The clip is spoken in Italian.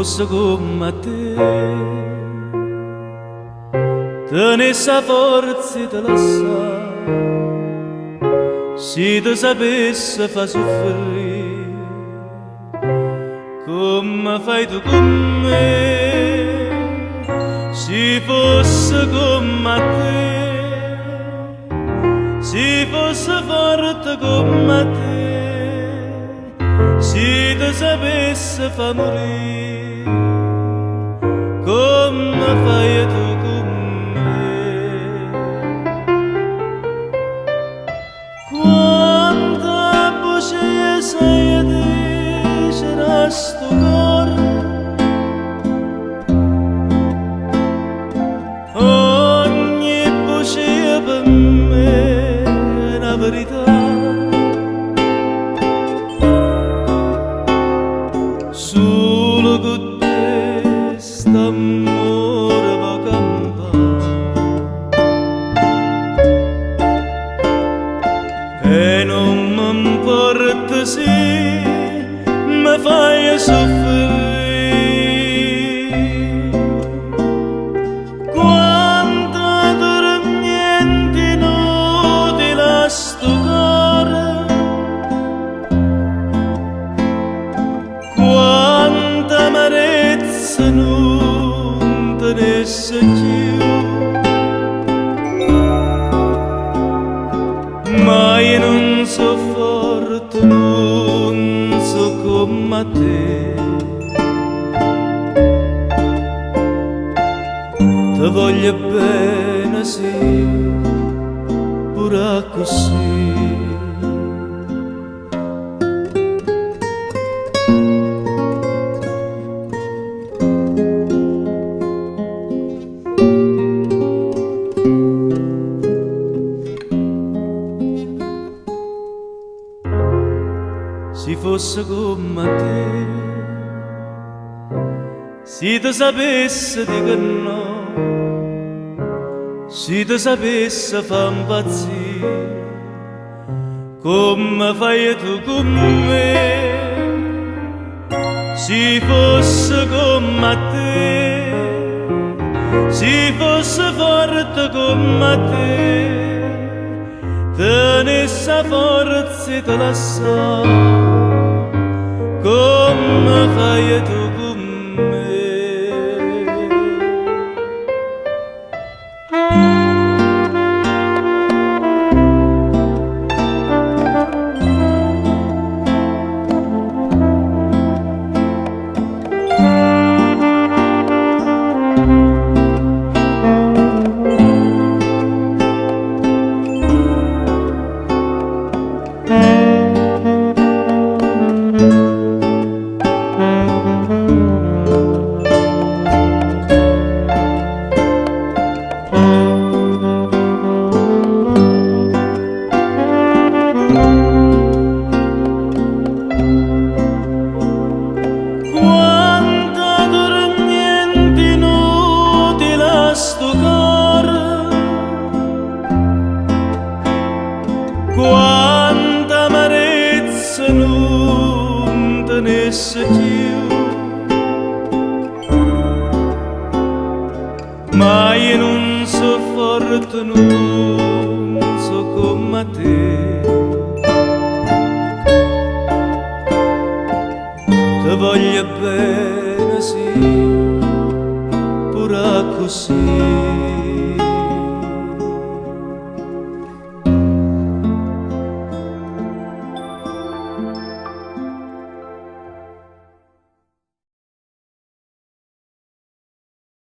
fosse come te, tenesse a forza di lasciare, se ti sapesse fa soffrire, come fai tu con me, se fosse come te, se fosse forte come te, se ti sapesse fa morire, come fai tu con me. Quanta voce sai dicere sto cuore, ogni voce per me è una verità. Solo con te st'amore va campare e non mi importa se mi fai soffrire. Quanta tormenta inutile a sto cuore, quanta amarezza non tenesse più, ma io non so forte, non so come te, ti voglio bene sì, pure così. Se fosse come te, se ti sapesse di che no, se ti sapesse fa impazzire, come fai tu con me, se fosse come te, se fosse forte come te, tenesse a forza di lasciare, come fai tu con me. Quanta amarezza non tenesse più, ma io non so forte, non so come te, ti voglio bene